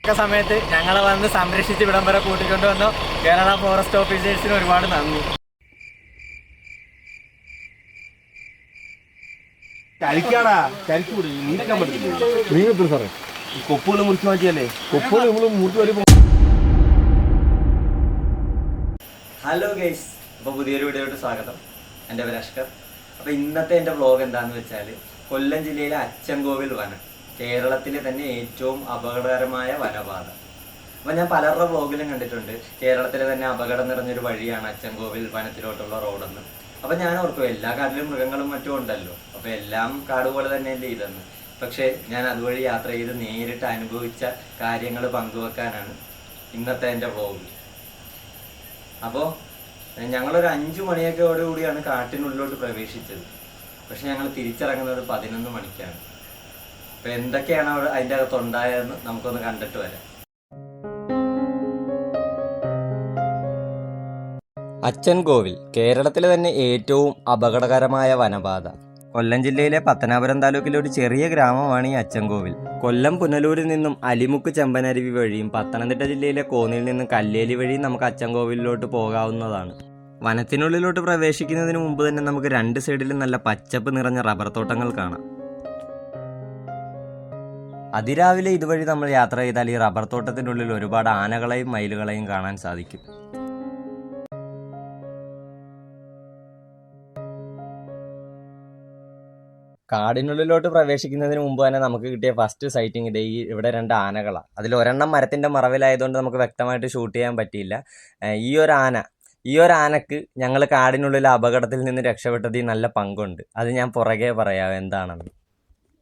തക്ക സമയത്ത് ഞങ്ങളെ വന്ന് സംരക്ഷിച്ച് ഇവിടം വരെ കൂട്ടിക്കൊണ്ടുവന്നു കേരള ഫോറസ്റ്റ് ഓഫീസേഴ്സിന് ഒരുപാട് നന്ദി. കൊപ്പുകൾ മുറിച്ച് മാറ്റിയല്ലേ? കൊപ്പുകൾ നമ്മൾ മുറിച്ച് വലിയ. ഹലോ ഗൈസ്, അപ്പോൾ പുതിയൊരു വീഡിയോയോട്ട് സ്വാഗതം. എൻ്റെ പേര് അഷ്കർ. അപ്പോൾ ഇന്നത്തെ എൻ്റെ വ്ളോഗ് എന്താണെന്ന് വെച്ചാൽ കൊല്ലം ജില്ലയിലെ അച്ചൻകോവിൽ വനം, കേരളത്തിലെ തന്നെ ഏറ്റവും അപകടകരമായ വനപാത. അപ്പോൾ ഞാൻ പലരുടെ വ്ളോഗിലും കണ്ടിട്ടുണ്ട് കേരളത്തിലെ തന്നെ അപകടം നിറഞ്ഞൊരു വഴിയാണ് അച്ചൻകോവിൽ വനത്തിലോട്ടുള്ള റോഡെന്ന്. അപ്പോൾ ഞാൻ ഓർക്കും എല്ലാ കാട്ടിലും മൃഗങ്ങളും മറ്റും ഉണ്ടല്ലോ, അപ്പോൾ എല്ലാം കാട് പോലെ തന്നെയല്ലേ ഇതെന്ന്. പക്ഷേ ഞാൻ അതുവഴി യാത്ര ചെയ്ത് നേരിട്ട് അനുഭവിച്ച കാര്യങ്ങൾ പങ്കുവെക്കാനാണ് ഇന്നത്തെ എൻ്റെ വ്ളോഗ്. അപ്പോൾ ഞങ്ങളൊരു 5 മണിയൊക്കെയോടുകൂടിയാണ് കാട്ടിനുള്ളിലോട്ട് പ്രവേശിച്ചത്. പക്ഷെ ഞങ്ങൾ തിരിച്ചിറങ്ങുന്നത് 11 മണിക്കാണ്. അപ്പോൾ എന്തൊക്കെയാണ് അവിടെ അതിൻ്റെ അകത്തുണ്ടായതെന്ന് നമുക്കൊന്ന് കണ്ടിട്ട് വരാം. അച്ചൻകോവിൽ കേരളത്തിലെ തന്നെ ഏറ്റവും അപകടകരമായ വനപാത. കൊല്ലം ജില്ലയിലെ പത്തനാപുരം താലൂക്കിലെ ഒരു ചെറിയ ഗ്രാമമാണ് ഈ അച്ചൻകോവിൽ. കൊല്ലം പുനലൂരിൽ നിന്നും അലിമുക്ക് ചെമ്പനരുവി വഴിയും പത്തനംതിട്ട ജില്ലയിലെ കോന്നിയിൽ നിന്നും കല്ലേലി വഴിയും നമുക്ക് അച്ചൻകോവിലിലോട്ട് പോകാവുന്നതാണ്. വനത്തിനുള്ളിലോട്ട് പ്രവേശിക്കുന്നതിന് മുമ്പ് തന്നെ നമുക്ക് 2 സൈഡിലും നല്ല പച്ചപ്പ് നിറഞ്ഞ റബ്ബർ തോട്ടങ്ങൾ കാണാം. അതിരാവിലെ ഇതുവഴി നമ്മൾ യാത്ര ചെയ്താൽ ഈ റബ്ബർ തോട്ടത്തിനുള്ളിൽ ഒരുപാട് ആനകളെയും മയിലുകളെയും കാണാൻ സാധിക്കും. കാടിനുള്ളിലോട്ട് പ്രവേശിക്കുന്നതിന് മുമ്പ് തന്നെ നമുക്ക് കിട്ടിയ ഫസ്റ്റ് സൈറ്റിംഗ് ഇവിടെ 2 ആനകളാണ്. അതിൽ ഒരെണ്ണം മരത്തിൻ്റെ മറവിലായതുകൊണ്ട് നമുക്ക് വ്യക്തമായിട്ട് ഷൂട്ട് ചെയ്യാൻ പറ്റിയില്ല. ഈ ഒരു ആനക്ക് ഞങ്ങൾ കാടിനുള്ളിൽ അപകടത്തിൽ നിന്ന് രക്ഷപ്പെട്ടതിൽ നല്ല പങ്കുണ്ട്. അത് ഞാൻ പുറകെ പറയാം എന്താണെന്ന്.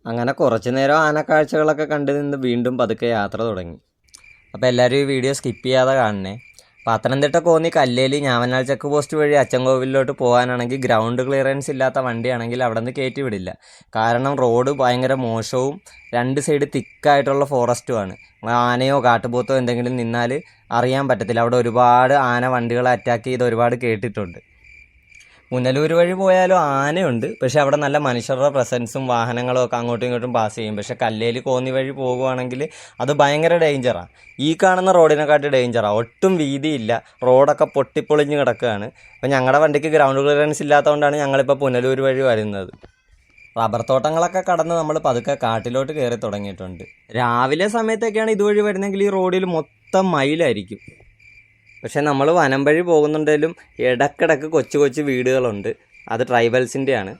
അങ്ങനെ കുറച്ചു നേരം ആനക്കാഴ്ചകളൊക്കെ കണ്ടു നിന്ന് വീണ്ടും പതുക്കെ യാത്ര തുടങ്ങി. അപ്പോൾ എല്ലാവരും ഈ വീഡിയോ സ്കിപ്പ് ചെയ്യാതെ കാണണേ. പത്തനംതിട്ട കോന്നി കല്ലേലി ഞാവനാൽ ചെക്ക് പോസ്റ്റ് വഴി അച്ചൻകോവിലോട്ട് പോകാനാണെങ്കിൽ ഗ്രൗണ്ട് ക്ലിയറൻസ് ഇല്ലാത്ത വണ്ടിയാണെങ്കിൽ അവിടെ നിന്ന് കയറ്റി വിടില്ല. കാരണം റോഡ് ഭയങ്കര മോശവും 2 സൈഡ് തിക്കായിട്ടുള്ള ഫോറസ്റ്റുമാണ്. ആനയോ കാട്ടുപോത്തോ എന്തെങ്കിലും നിന്നാൽ അറിയാൻ പറ്റത്തില്ല. അവിടെ ഒരുപാട് ആന വണ്ടികളെ അറ്റാക്ക് ചെയ്ത് ഒരുപാട് കേട്ടിട്ടുണ്ട്. പുനലൂർ വഴി പോയാലും ആനയുണ്ട്, പക്ഷെ അവിടെ നല്ല മനുഷ്യരുടെ പ്രസൻസും വാഹനങ്ങളും ഒക്കെ അങ്ങോട്ടും ഇങ്ങോട്ടും പാസ് ചെയ്യും. പക്ഷെ കല്ലേലി കോന്നി വഴി പോകുവാണെങ്കിൽ അത് ഭയങ്കര ഡേഞ്ചറാണ്. ഈ കാണുന്ന റോഡിനെക്കാട്ടി ഡേഞ്ചറാണ്. ഒട്ടും വീതിയില്ല, റോഡൊക്കെ പൊട്ടിപ്പൊളിഞ്ഞ് കിടക്കുകയാണ്. അപ്പോൾ ഞങ്ങളുടെ വണ്ടിക്ക് ഗ്രൗണ്ട് ക്ലിയറൻസ് ഇല്ലാത്തതുകൊണ്ടാണ് ഞങ്ങളിപ്പോൾ പുനലൂർ വഴി വരുന്നത്. റബ്ബർ തോട്ടങ്ങളൊക്കെ കടന്ന് നമ്മൾ പതുക്കെ കാട്ടിലോട്ട് കയറി തുടങ്ങിയിട്ടുണ്ട്. രാവിലെ സമയത്തൊക്കെയാണ് ഇതുവഴി വരുന്നെങ്കിൽ ഈ റോഡിൽ മൊത്തം മയിലായിരിക്കും. പക്ഷെ നമ്മൾ വനം വഴി പോകുന്നുണ്ടെങ്കിലും ഇടക്കിടക്ക് കൊച്ചു കൊച്ചു വീടുകളുണ്ട്. അത് ട്രൈബൽസിൻ്റെയാണ്.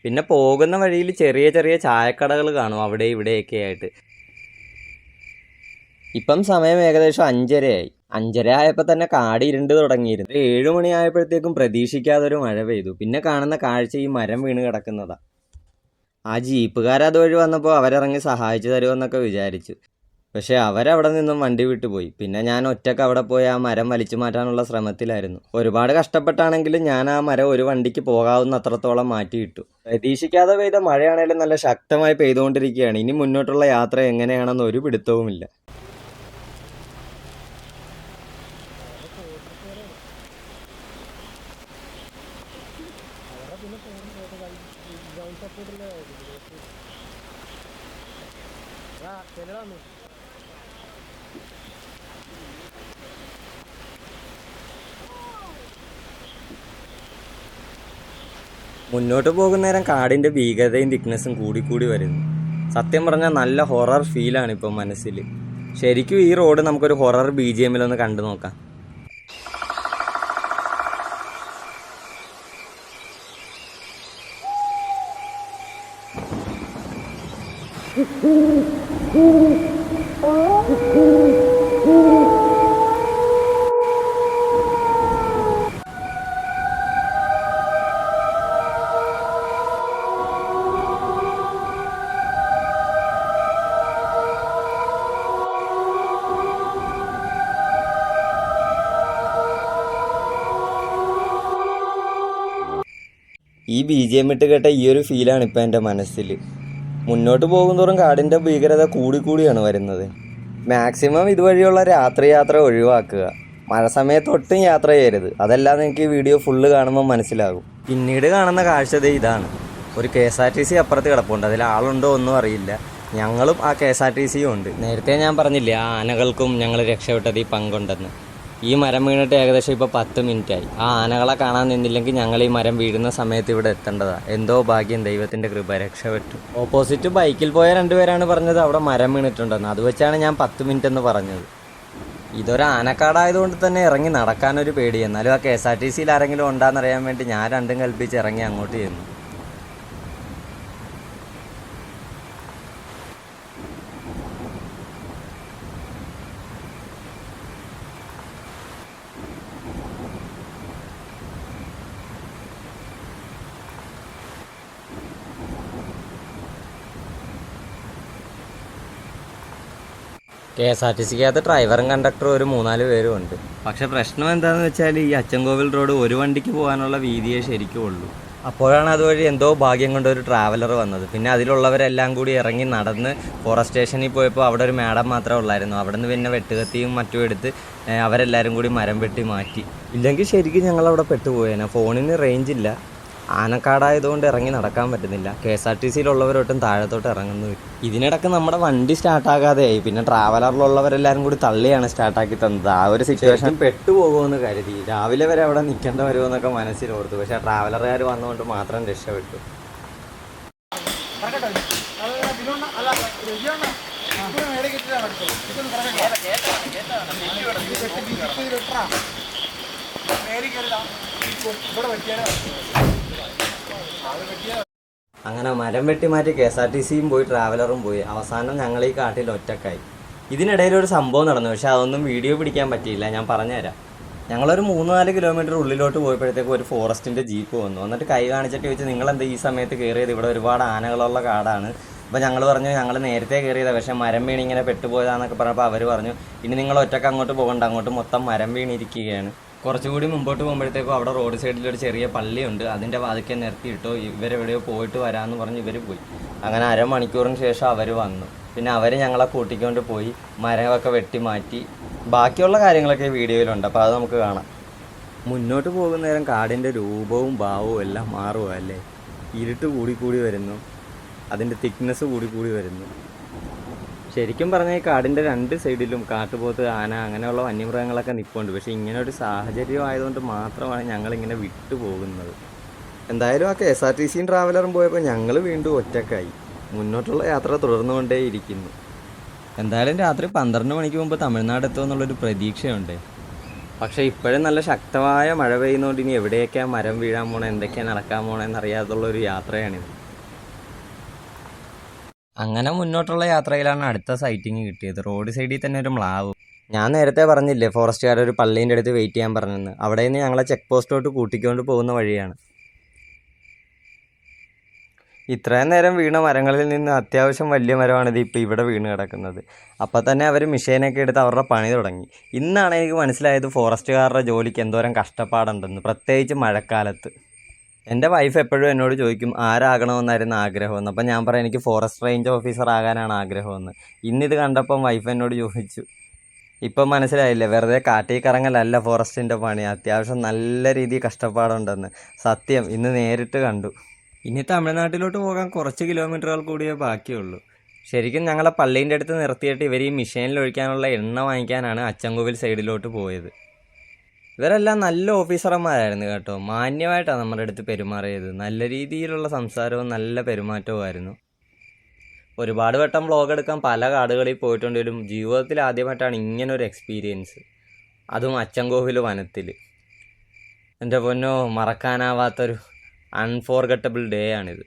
പിന്നെ പോകുന്ന വഴിയിൽ ചെറിയ ചെറിയ ചായക്കടകൾ കാണും അവിടെ ഇവിടെയൊക്കെ ആയിട്ട്. ഇപ്പം സമയം ഏകദേശം 5:30 ആയി. 5:30 ആയപ്പോൾ തന്നെ കാട് ഇരുണ്ട് തുടങ്ങിയിരുന്നു. 7 മണിയായപ്പോഴത്തേക്കും പ്രതീക്ഷിക്കാതൊരു മഴ പെയ്തു. പിന്നെ കാണുന്ന കാഴ്ച ഈ മരം വീണ് കിടക്കുന്നതാണ്. ആ ജീപ്പുകാരതുവഴി വന്നപ്പോൾ അവരിറങ്ങി സഹായിച്ചു തരുമെന്നൊക്കെ വിചാരിച്ചു. പക്ഷേ അവരവിടെ നിന്നും വണ്ടി വിട്ടുപോയി. പിന്നെ ഞാൻ ഒറ്റക്ക് അവിടെ പോയി ആ മരം വലിച്ചു മാറ്റാനുള്ള ശ്രമത്തിലായിരുന്നു. ഒരുപാട് കഷ്ടപ്പെട്ടാണെങ്കിലും ഞാൻ ആ മരം ഒരു വണ്ടിക്ക് പോകാവുന്ന അത്രത്തോളം മാറ്റിയിട്ടു. പ്രതീക്ഷിക്കാതെ പെയ്ത മഴയാണെങ്കിലും നല്ല ശക്തമായി പെയ്തുകൊണ്ടിരിക്കുകയാണ്. ഇനി മുന്നോട്ടുള്ള യാത്ര എങ്ങനെയാണെന്ന് ഒരു പിടുത്തവുമില്ല. മുന്നോട്ട് പോകുന്നേരം കാടിൻ്റെ ഭീകരതയും തിക്നെസ്സും കൂടിക്കൂടി വരുന്നു. സത്യം പറഞ്ഞാൽ നല്ല ഹൊറർ ഫീലാണ് ഇപ്പോൾ മനസ്സിൽ. ശരിക്കും ഈ റോഡ് നമുക്കൊരു ഹൊറർ BGMലൊന്ന് കണ്ടു നോക്കാം. ഈ BGM ഇട്ട് കേട്ട ഈ ഒരു ഫീലാണ് ഇപ്പം എൻ്റെ മനസ്സിൽ. മുന്നോട്ട് പോകുന്തോറും കാടിൻ്റെ ഭീകരത കൂടിക്കൂടിയാണ് വരുന്നത്. മാക്സിമം ഇതുവഴിയുള്ള രാത്രി യാത്ര ഒഴിവാക്കുക. മഴ സമയത്ത് ഒട്ടും യാത്ര ചെയ്യരുത്. അതല്ലാതെ എനിക്ക് ഈ വീഡിയോ ഫുള്ള് കാണുമ്പോൾ മനസ്സിലാകും. പിന്നീട് കാണുന്ന കാഴ്ച ഇതാണ്. ഒരു KSRTC അപ്പുറത്ത് കിടപ്പുണ്ട്. അതിൽ ആളുണ്ടോ ഒന്നും അറിയില്ല. ഞങ്ങളും ആ KSRTCയും ഉണ്ട്. നേരത്തെ ഞാൻ പറഞ്ഞില്ലേ ആ ആനകൾക്കും ഞങ്ങൾ രക്ഷപ്പെട്ടത് ഈ പങ്കുണ്ടെന്ന്. ഈ മരം വീണിട്ട് ഏകദേശം ഇപ്പോൾ 10 മിനിറ്റായി. ആ ആനകളെ കാണാൻ നിന്നില്ലെങ്കിൽ ഞങ്ങൾ ഈ മരം വീഴുന്ന സമയത്ത് ഇവിടെ എത്തേണ്ടതാണ്. എന്തോ ഭാഗ്യം, ദൈവത്തിൻ്റെ കൃപ, രക്ഷപ്പെട്ടു. ഓപ്പോസിറ്റ് ബൈക്കിൽ പോയ 2 പേരാണ് പറഞ്ഞത് അവിടെ മരം വീണിട്ടുണ്ടെന്ന്. അത് വെച്ചാണ് ഞാൻ 10 മിനിറ്റ് എന്ന് പറഞ്ഞത്. ഇതൊരു ആനക്കാടായതുകൊണ്ട് തന്നെ ഇറങ്ങി നടക്കാനൊരു പേടി. എന്നാലും ആ KSRTCയിൽ ആരെങ്കിലും ഉണ്ടാകുന്നറിയാൻ വേണ്ടി ഞാൻ രണ്ടും കൽപ്പിച്ച് ഇറങ്ങി അങ്ങോട്ട് ചെന്നു. KSRTCക്കകത്ത് ഡ്രൈവറും കണ്ടക്ടറും ഒരു 3-4 പേരും ഉണ്ട്. പക്ഷെ പ്രശ്നം എന്താണെന്ന് വെച്ചാൽ ഈ അച്ചൻകോവിൽ റോഡ് ഒരു വണ്ടിക്ക് പോകാനുള്ള വീതിയേ ശരിക്കും ഉള്ളൂ. അപ്പോഴാണ് അതുവഴി എന്തോ ഭാഗ്യം കൊണ്ട് ഒരു ട്രാവലർ വന്നത്. പിന്നെ അതിലുള്ളവരെല്ലാം കൂടി ഇറങ്ങി നടന്ന് ഫോറസ്റ്റ് സ്റ്റേഷനിൽ പോയപ്പോൾ അവിടെ ഒരു മാഡം മാത്രമേ ഉള്ളായിരുന്നു. അവിടെ നിന്ന് പിന്നെ വെട്ടുകത്തിയും മറ്റും എടുത്ത് അവരെല്ലാവരും കൂടി മരം വെട്ടി മാറ്റി. ഇല്ലെങ്കിൽ ശരിക്കും ഞങ്ങളവിടെ പെട്ടുപോയേനെ. ഫോണിന് റേഞ്ച് ഇല്ല, ആനക്കാടായതുകൊണ്ട് ഇറങ്ങി നടക്കാൻ പറ്റുന്നില്ല. KSRTCയിലുള്ളവരൊട്ടും താഴത്തോട്ട് ഇറങ്ങുന്നു. ഇതിനിടയ്ക്ക് നമ്മുടെ വണ്ടി സ്റ്റാർട്ടാകാതെയായി. പിന്നെ ട്രാവലറിലുള്ളവരെല്ലാവരും കൂടി തള്ളിയാണ് സ്റ്റാർട്ടാക്കി തന്നത്. ആ ഒരു സിറ്റുവേഷൻ പെട്ടുപോകുമെന്ന് കരുതി. രാവിലെ വരെ അവിടെ നിൽക്കേണ്ട വരുമെന്നൊക്കെ മനസ്സിലോർത്തു. പക്ഷേ ആ ട്രാവലറുകാർ വന്നുകൊണ്ട് മാത്രം രക്ഷപ്പെട്ടു. അങ്ങനെ മരം വെട്ടി മാറ്റി KSRTCയും പോയി ട്രാവലറും പോയി. അവസാനം ഞങ്ങൾ ഈ കാട്ടിൽ ഒറ്റക്കായി. ഇതിനിടയിൽ ഒരു സംഭവം നടന്നു, പക്ഷെ അതൊന്നും വീഡിയോ പിടിക്കാൻ പറ്റിയില്ല. ഞാൻ പറഞ്ഞുതരാം. ഞങ്ങളൊരു 3-4 കിലോമീറ്റർ ഉള്ളിലോട്ട് പോയപ്പോഴത്തേക്ക് ഒരു ഫോറസ്റ്റിൻ്റെ ജീപ്പ് വന്നു. എന്നിട്ട് കൈ കാണിച്ചിട്ട് ചോദിച്ചു, നിങ്ങളെന്താ ഈ സമയത്ത് കയറിയത്? ഇവിടെ ഒരുപാട് ആനകളുള്ള കാടാണ്. അപ്പോൾ ഞങ്ങൾ പറഞ്ഞു ഞങ്ങൾ നേരത്തെ കയറിയതാണ്, പക്ഷേ മരം വീണിങ്ങനെ പെട്ടുപോയതാന്നൊക്കെ പറഞ്ഞപ്പോൾ അവർ പറഞ്ഞു ഇനി നിങ്ങൾ ഒറ്റക്ക് അങ്ങോട്ട് പോകണ്ട, അങ്ങോട്ട് മൊത്തം മരം വീണിരിക്കുകയാണ്. കുറച്ചുകൂടി മുമ്പോട്ട് പോകുമ്പോഴത്തേക്കും അവിടെ റോഡ് സൈഡിൽ ഒരു ചെറിയ പള്ളിയുണ്ട്. അതിൻ്റെ വാതിക്കെ നിർത്തിയിട്ടോ ഇവരെവിടെയോ പോയിട്ട് വരാമെന്ന് പറഞ്ഞ് ഇവർ പോയി. അങ്ങനെ അരമണിക്കൂറിന് ശേഷം അവർ വന്നു. പിന്നെ അവർ ഞങ്ങളെ കൂട്ടിക്കൊണ്ട് പോയി മരമൊക്കെ വെട്ടി മാറ്റി. ബാക്കിയുള്ള കാര്യങ്ങളൊക്കെ വീഡിയോയിലുണ്ട്, അപ്പോൾ അത് നമുക്ക് കാണാം. മുന്നോട്ട് പോകുന്ന നേരം കാടിൻ്റെ രൂപവും ഭാവവും എല്ലാം മാറുക അല്ലേ. ഇരുട്ട് കൂടിക്കൂടി വരുന്നു, അതിൻ്റെ തിക്നെസ് കൂടിക്കൂടി വരുന്നു. ശരിക്കും പറഞ്ഞാൽ ഈ കാടിൻ്റെ 2 സൈഡിലും കാട്ടുപോത്ത്, ആന അങ്ങനെയുള്ള വന്യമൃഗങ്ങളൊക്കെ നിൽപ്പുണ്ട്. പക്ഷേ ഇങ്ങനെ ഒരു സാഹചര്യം ആയതുകൊണ്ട് മാത്രമാണ് ഞങ്ങളിങ്ങനെ വിട്ടു പോകുന്നത്. എന്തായാലും ആ KSRTCയും ട്രാവലറും പോയപ്പോൾ ഞങ്ങൾ വീണ്ടും ഒറ്റക്കായി. മുന്നോട്ടുള്ള യാത്ര തുടർന്നുകൊണ്ടേയിരിക്കുന്നു. എന്തായാലും രാത്രി 12 മണിക്ക് മുമ്പ് തമിഴ്നാട് എത്തുമെന്നുള്ളൊരു പ്രതീക്ഷയുണ്ട്. പക്ഷേ ഇപ്പോഴും നല്ല ശക്തമായ മഴ പെയ്യുന്നതുകൊണ്ട് ഇനി എവിടെയൊക്കെയാണ് മരം വീഴാൻ പോണേ, എന്തൊക്കെയാണ് നടക്കാൻ പോണേന്നറിയാതുള്ളൊരു യാത്രയാണിത്. അങ്ങനെ മുന്നോട്ടുള്ള യാത്രയിലാണ് അടുത്ത സൈറ്റിങ് കിട്ടിയത്. റോഡ് സൈഡിൽ തന്നെ ഒരു മ്ലാവ്. ഞാൻ നേരത്തെ പറഞ്ഞില്ലേ ഫോറസ്റ്റുകാർ ഒരു പള്ളീൻ്റെ അടുത്ത് വെയിറ്റ് ചെയ്യാൻ പറഞ്ഞെന്ന്. അവിടെ നിന്ന് ഞങ്ങളെ ചെക്ക് പോസ്റ്റോട്ട് കൂട്ടിക്കൊണ്ട് പോകുന്ന വഴിയാണ്. ഇത്രയും നേരം വീണ മരങ്ങളിൽ നിന്ന് അത്യാവശ്യം വലിയ മരമാണിത് ഇപ്പോൾ ഇവിടെ വീണ് കിടക്കുന്നത്. അപ്പം തന്നെ അവർ മിഷീനൊക്കെ എടുത്ത് അവരുടെ പണി തുടങ്ങി. ഇന്നാണ് എനിക്ക് മനസ്സിലായത് ഫോറസ്റ്റുകാരുടെ ജോലിക്ക് എന്തോരം കഷ്ടപ്പാടുണ്ടെന്ന്, പ്രത്യേകിച്ച് മഴക്കാലത്ത്. എൻ്റെ വൈഫ് എപ്പോഴും എന്നോട് ചോദിക്കും ആരാകണമെന്നായിരുന്നു ആഗ്രഹമെന്ന്. അപ്പം ഞാൻ പറയാം എനിക്ക് ഫോറസ്റ്റ് റേഞ്ച് ഓഫീസർ ആകാനാണ് ആഗ്രഹമെന്ന്. ഇന്നിത് കണ്ടപ്പം വൈഫ് എന്നോട് ചോദിച്ചു, ഇപ്പം മനസ്സിലായില്ലേ വെറുതെ കാട്ടിൽ കറങ്ങലല്ല ഫോറസ്റ്റിൻ്റെ പണി, അത്യാവശ്യം നല്ല രീതിയിൽ കഷ്ടപ്പാടുണ്ടെന്ന്. സത്യം, ഇന്ന് നേരിട്ട് കണ്ടു. ഇനി തമിഴ്നാട്ടിലോട്ട് പോകാൻ കുറച്ച് കിലോമീറ്ററുകൾ കൂടിയേ ബാക്കിയുള്ളൂ. ശരിക്കും ഞങ്ങളെ പള്ളീൻ്റെ അടുത്ത് നിർത്തിയിട്ട് ഇവർ ഈ മിഷീനിൽ ഒഴിക്കാനുള്ള എണ്ണ വാങ്ങിക്കാനാണ് അച്ചൻകോവിൽ സൈഡിലോട്ട് പോയത്. ഇവരെല്ലാം നല്ല ഓഫീസർമാരായിരുന്നു കേട്ടോ. മാന്യമായിട്ടാണ് നമ്മുടെ അടുത്ത് പെരുമാറിയത്. നല്ല രീതിയിലുള്ള സംസാരവും നല്ല പെരുമാറ്റവുമായിരുന്നു. ഒരുപാട് വട്ടം വ്ളോഗ് എടുക്കാൻ പല കാടുകളിൽ പോയിട്ടുണ്ടെങ്കിലും ജീവിതത്തിൽ ആദ്യമായിട്ടാണ് ഇങ്ങനൊരു എക്സ്പീരിയൻസ്, അതും അച്ചൻകോവിൽ വനത്തിൽ. എൻ്റെ പൊന്നോ, മറക്കാനാവാത്തൊരു അൺഫോർഗട്ടബിൾ ഡേ ആണിത്.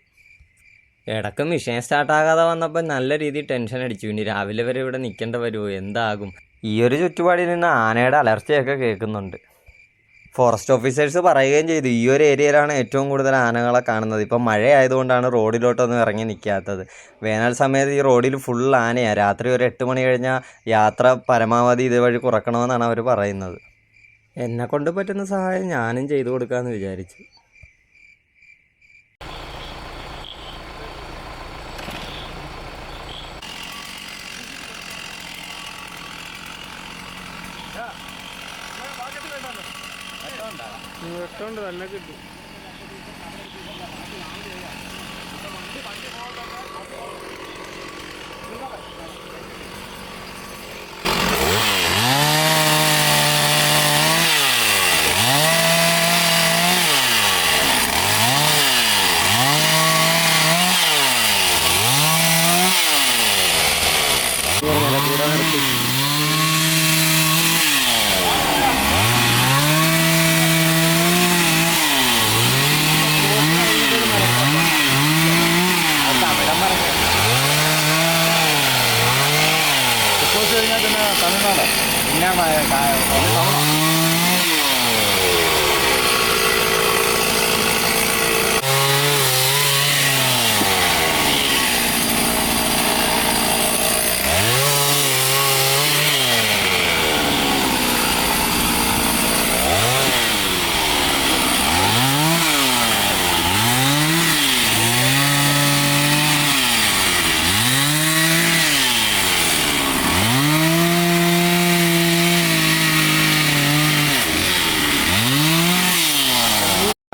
ഇടയ്ക്ക് മിഷൻ സ്റ്റാർട്ടാകാതെ വന്നപ്പോൾ നല്ല രീതിയിൽ ടെൻഷൻ അടിച്ചു. ഇനി രാവിലെ വരെ ഇവിടെ നിൽക്കേണ്ട വരുമോ, എന്താകും? ഈ ഒരു ചുറ്റുപാടിൽ നിന്ന് ആനയുടെ അലർച്ചയൊക്കെ കേൾക്കുന്നുണ്ട്. ഫോറസ്റ്റ് ഓഫീസേഴ്സ് പറയുകയും ചെയ്തു ഈ ഒരു ഏരിയയിലാണ് ഏറ്റവും കൂടുതൽ ആനകളെ കാണുന്നത്. ഇപ്പം മഴയായതുകൊണ്ടാണ് റോഡിലോട്ടൊന്നും ഇറങ്ങി നിൽക്കാത്തത്. വേനൽ സമയത്ത് ഈ റോഡിൽ ഫുൾ ആനയാണ്. രാത്രി ഒരു 8 മണി കഴിഞ്ഞാൽ യാത്ര പരമാവധി ഇതുവഴി കുറക്കണമെന്നാണ് അവർ പറയുന്നത്. എന്നെക്കൊണ്ട് പറ്റുന്ന സഹായം ഞാനും ചെയ്തു കൊടുക്കാമെന്ന് വിചാരിച്ചു. വെട്ടമുണ്ട്, തന്നെ കിട്ടും. കുറച്ച് കഴിഞ്ഞാൽ പിന്നെ തമിഴ്നാട് പിന്നെ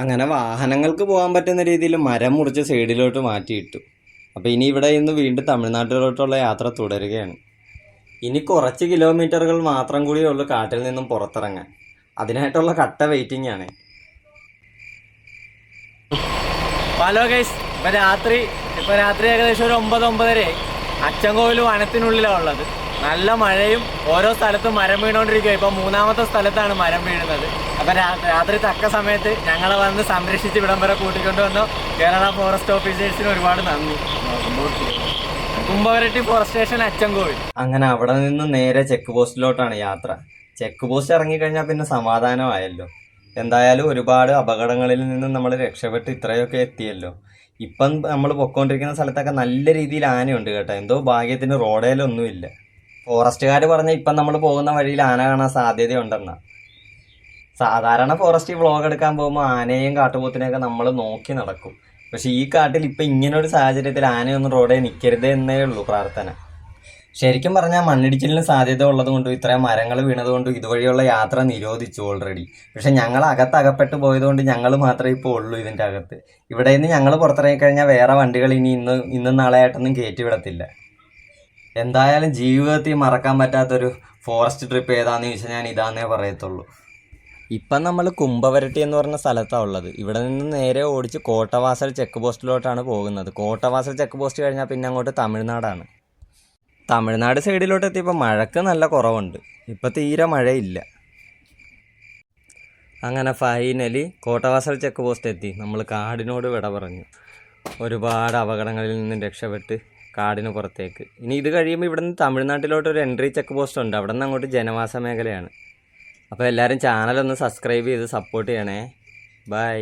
അങ്ങനെ വാഹനങ്ങൾക്ക് പോകാൻ പറ്റുന്ന രീതിയിൽ മരം മുറിച്ച് സൈഡിലോട്ട് മാറ്റിയിട്ടു. അപ്പോൾ ഇനി ഇവിടെ നിന്ന് വീണ്ടും തമിഴ്നാട്ടിലോട്ടുള്ള യാത്ര തുടരുകയാണ്. ഇനി കുറച്ച് കിലോമീറ്ററുകൾ മാത്രം കൂടിയേ ഉള്ളൂ കാട്ടിൽ നിന്നും പുറത്തിറങ്ങാൻ. അതിനായിട്ടുള്ള കട്ട വെയിറ്റിംഗ് ആണ്. ഹലോ ഗൈസ്, ഇപ്പോൾ രാത്രി ഏകദേശം ഒരു 9-9:30. അച്ചൻകോവിൽ വനത്തിനുള്ളിലാണ് ഉള്ളത്. നല്ല മഴയും ഓരോ സ്ഥലത്തും മരം വീണുകൊണ്ടിരിക്കുക. ഇപ്പോൾ 3ാമത്തെ സ്ഥലത്താണ് മരം വീഴുന്നത്. അപ്പം രാത്രി തക്ക സമയത്ത് ഞങ്ങളെ വന്ന് സംരക്ഷിച്ച് ഇവിടം വരെ കൂട്ടിക്കൊണ്ട് വന്നു കേരള ഫോറസ്റ്റ് ഓഫീസേഴ്സിന് ഒരുപാട് നന്ദി. കുംഭവരട്ടി ഫോറസ്റ്റ് സ്റ്റേഷൻ, അച്ചൻകോവിൽ. അങ്ങനെ അവിടെ നിന്ന് നേരെ ചെക്ക് പോസ്റ്റിലോട്ടാണ് യാത്ര. ചെക്ക് പോസ്റ്റ് ഇറങ്ങിക്കഴിഞ്ഞാൽ പിന്നെ സമാധാനമായല്ലോ. എന്തായാലും ഒരുപാട് അപകടങ്ങളിൽ നിന്നും നമ്മൾ രക്ഷപ്പെട്ട് ഇത്രയൊക്കെ എത്തിയല്ലോ. ഇപ്പം നമ്മൾ പൊയ്ക്കൊണ്ടിരിക്കുന്ന സ്ഥലത്തൊക്കെ നല്ല രീതിയിൽ ആനയുണ്ട് കേട്ടോ. എന്തോ ഭാഗ്യത്തിന് റോഡേലൊന്നുമില്ല. ഫോറസ്റ്റുകാർ പറഞ്ഞ ഇപ്പം നമ്മൾ പോകുന്ന വഴിയിൽ ആന കാണാൻ സാധ്യതയുണ്ടെന്നാ. സാധാരണ ഫോറസ്റ്റ് വ്ളോഗ് എടുക്കാൻ പോകുമ്പോൾ ആനയും കാട്ടുപോത്തിനെയൊക്കെ നമ്മൾ നോക്കി നടക്കും. പക്ഷെ ഈ കാട്ടിൽ ഇപ്പം ഇങ്ങനൊരു സാഹചര്യത്തിൽ ആനയൊന്നും റോഡിൽ നിൽക്കരുതേ എന്നേ ഉള്ളൂ പ്രാർത്ഥന. ശരിക്കും പറഞ്ഞാൽ മണ്ണിടിച്ചിലിന് സാധ്യത ഉള്ളതുകൊണ്ടും ഇത്രയും മരങ്ങൾ വീണതുകൊണ്ടും ഇതുവഴിയുള്ള യാത്ര നിരോധിച്ചു ഓൾറെഡി. പക്ഷെ ഞങ്ങൾ അകത്തകപ്പെട്ട് പോയതുകൊണ്ട് ഞങ്ങൾ മാത്രമേ ഇപ്പോൾ ഉള്ളൂ ഇതിൻ്റെ അകത്ത്. ഇവിടെ നിന്ന് ഞങ്ങൾ പുറത്തിറങ്ങിക്കഴിഞ്ഞാൽ വേറെ വണ്ടികൾ ഇനി ഇന്നും നാളെ ആയിട്ടൊന്നും കയറ്റി വിടത്തില്ല. എന്തായാലും ജീവിതത്തിൽ മറക്കാൻ പറ്റാത്തൊരു ഫോറസ്റ്റ് ട്രിപ്പ് ഏതാന്ന് ചോദിച്ചാൽ ഞാൻ ഇതാന്നേ പറയത്തുള്ളൂ. ഇപ്പം നമ്മൾ കുംഭവരട്ടി എന്ന് പറഞ്ഞ സ്ഥലത്താണ് ഉള്ളത്. ഇവിടെ നിന്ന് നേരെ ഓടിച്ച് കോട്ടവാസൽ ചെക്ക് പോസ്റ്റിലോട്ടാണ് പോകുന്നത്. കോട്ടവാസൽ ചെക്ക് പോസ്റ്റ് കഴിഞ്ഞാൽ പിന്നെ അങ്ങോട്ട് തമിഴ്നാടാണ്. തമിഴ്നാട് സൈഡിലോട്ട് എത്തിയപ്പോൾ മഴക്ക് നല്ല കുറവുണ്ട്. ഇപ്പം തീരെ മഴയില്ല. അങ്ങനെ ഫൈനലി കോട്ടവാസൽ ചെക്ക് പോസ്റ്റ് എത്തി. നമ്മൾ കാടിനോട് വിട പറഞ്ഞു. ഒരുപാട് അപകടങ്ങളിൽ നിന്നും രക്ഷപ്പെട്ട് കാടിന് പുറത്തേക്ക്. ഇനി ഇത് കഴിയുമ്പോൾ ഇവിടെ നിന്ന് തമിഴ്നാട്ടിലോട്ട് ഒരു എൻട്രി ചെക്ക് പോസ്റ്റ് ഉണ്ട്. അവിടെ നിന്ന് അങ്ങോട്ട് ജനവാസ മേഖലയാണ്. അപ്പോൾ എല്ലാവരും ചാനലൊന്ന് സബ്സ്ക്രൈബ് ചെയ്ത് സപ്പോർട്ട് ചെയ്യണേ. ബൈ.